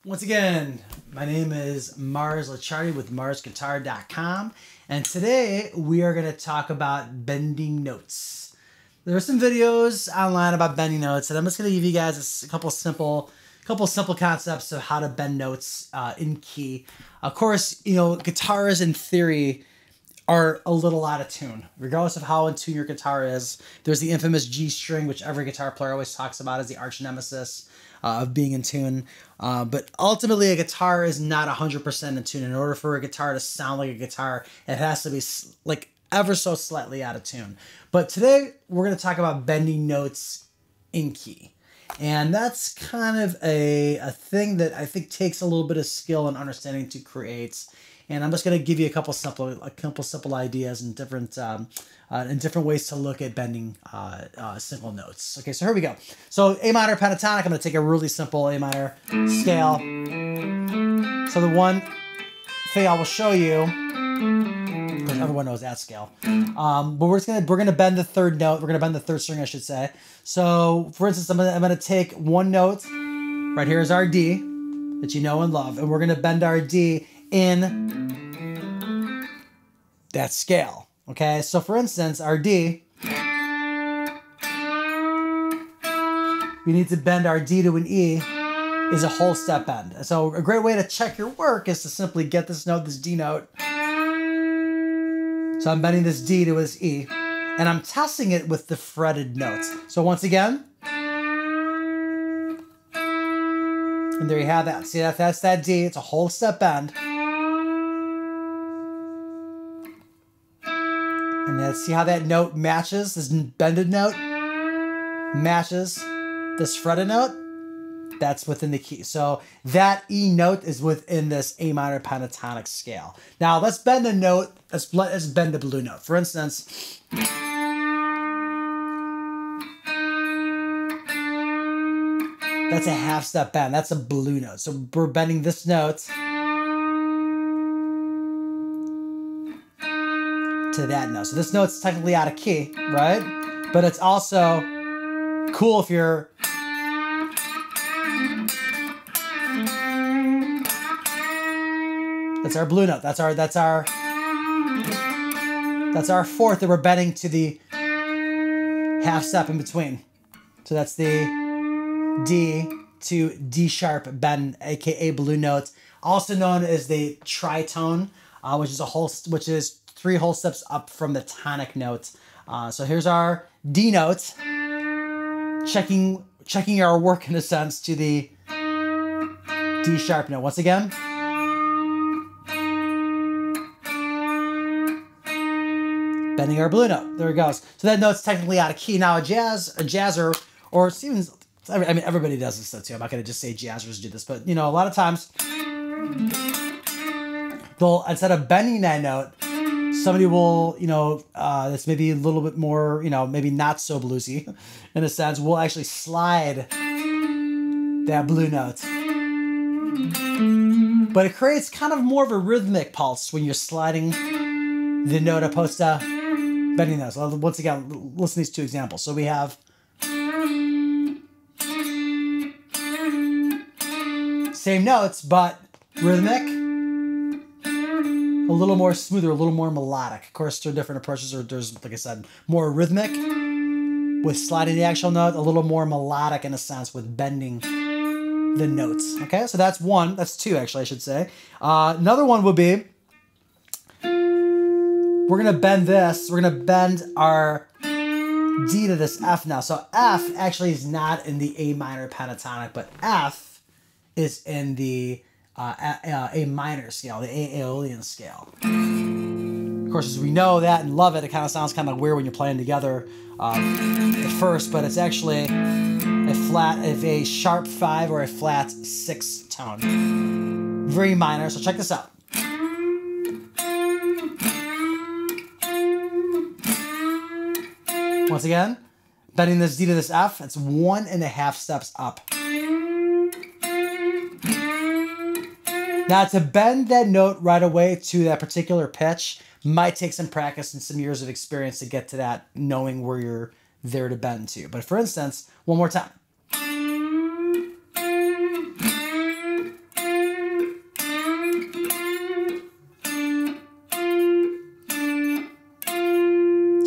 Once again, my name is Mars Licciardi with MarsGuitar.com, and today we are going to talk about bending notes. There are some videos online about bending notes, and I'm just going to give you guys a couple simple concepts of how to bend notes in key. Of course, you know, guitars in theory are a little out of tune. Regardless of how in tune your guitar is, there's the infamous G string, which every guitar player always talks about as the arch nemesis of being in tune. But ultimately, a guitar is not 100% in tune. In order for a guitar to sound like a guitar, it has to be like ever so slightly out of tune. But today, we're going to talk about bending notes in key. And that's kind of a thing that I think takes a little bit of skill and understanding to create. And I'm just going to give you a couple simple ideas and different ways to look at bending simple notes. Okay, so here we go. So A minor pentatonic. I'm going to take a really simple A minor scale. So the one thing I will show you, because everyone knows that scale, but we're gonna bend the third note. We're gonna bend the third string, I should say. So for instance, I'm gonna take one note. Right here is our D that you know and love, and we're gonna bend our D in that scale. Okay, so for instance, our D, we need to bend our D to an E is a whole step bend. So a great way to check your work is to simply get this note, this D note. So I'm bending this D to this E, and I'm testing it with the fretted notes. So once again, and there you have that. See, that's that D, it's a whole step bend. And let's see how that note matches, this bended note matches this fretted note. That's within the key. So that E note is within this A minor pentatonic scale. Now let's bend a note, let's bend a blue note. For instance, that's a half step bend, that's a blue note. So we're bending this note to that note. So this note's technically out of key, right? But it's also cool if you're that's our blue note. That's our fourth that we're bending to the half step in between. So that's the D to D sharp bend, aka blue note, also known as the tritone, which is 3 whole steps up from the tonic note. So here's our D note, checking our work in a sense to the D sharp note. Once again, bending our blue note. There it goes. So that note's technically out of key. Now a jazzer, or even, I mean, everybody does this though too. I'm not going to just say jazzers do this, but you know, a lot of times they'll, instead of bending that note, somebody will, you know, that's maybe a little bit more, you know, maybe not so bluesy in a sense, will actually slide that blue note. But it creates kind of more of a rhythmic pulse when you're sliding the note opposed to bending those. So once again, listen to these 2 examples. So we have same notes, but rhythmic, a little more smoother, a little more melodic. Of course, there are different approaches. There's, like I said, more rhythmic with sliding the actual note, a little more melodic in a sense with bending the notes. Okay, so that's one. That's 2, actually, I should say. Another one would be, we're going to bend this. We're going to bend our D to this F now. So F actually is not in the A minor pentatonic, but F is in the A minor scale, the A Aeolian scale. Of course, as we know that and love it, it kind of sounds kind of weird when you're playing together at first, but it's actually a sharp 5 or a flat 6 tone. Very minor, so check this out. Once again, bending this D to this F, it's 1.5 steps up. Now, to bend that note right away to that particular pitch might take some practice and some years of experience to get to that, knowing where you're there to bend to. But for instance, one more time.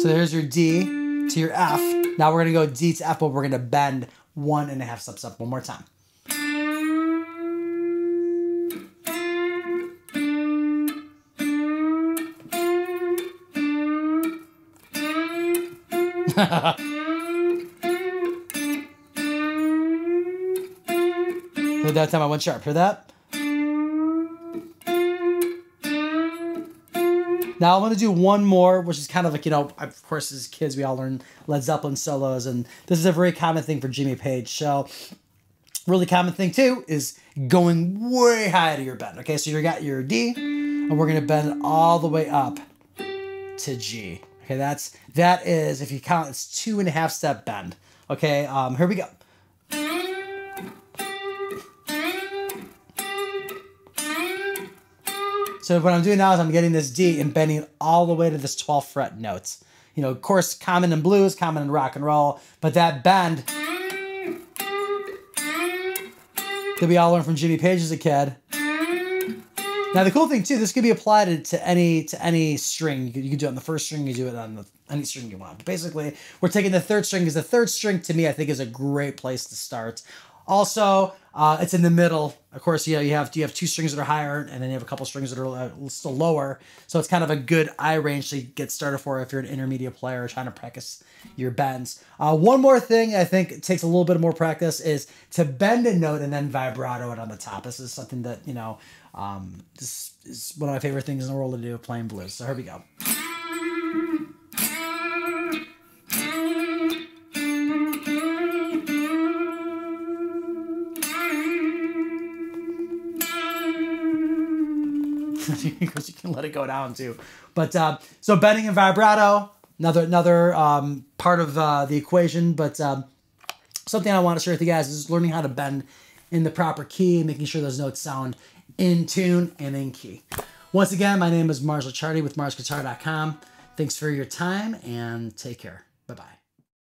So there's your D to your F. Now we're going to go D to F, but we're going to bend 1.5 steps up one more time. That time I went sharp. Hear that? Now I'm going to do one more, which is kind of like, you know, of course, as kids, we all learn Led Zeppelin solos, and this is a very common thing for Jimmy Page. So, really common thing too is going way high to your bend. Okay, so you got your D, and we're going to bend all the way up to G. Okay, that is, if you count, it's 2.5 step bend. Okay, here we go. So what I'm doing now is I'm getting this D and bending it all the way to this 12th fret note. You know, of course, common in blues, common in rock and roll, but that bend that we all learned from Jimmy Page as a kid. Now the cool thing too, this could be applied to any string. You could do it on the first string, you do it on any string you want. But basically, we're taking the third string, because the third string to me I think is a great place to start. Also, it's in the middle. Of course, you have 2 strings that are higher, and then you have a couple strings that are still lower. So it's kind of a good eye range to get started for if you're an intermediate player trying to practice your bends. One more thing I think it takes a little bit more practice is to bend a note and then vibrato it on the top. This is something that, you know, this is one of my favorite things in the world to do, playing blues. So here we go. Because you can let it go down too. But so bending and vibrato, another part of the equation. But something I want to share with you guys is learning how to bend in the proper key, making sure those notes sound in tune and in key. Once again, my name is Mars Licciardi with MarsGuitar.com. Thanks for your time and take care. Bye-bye.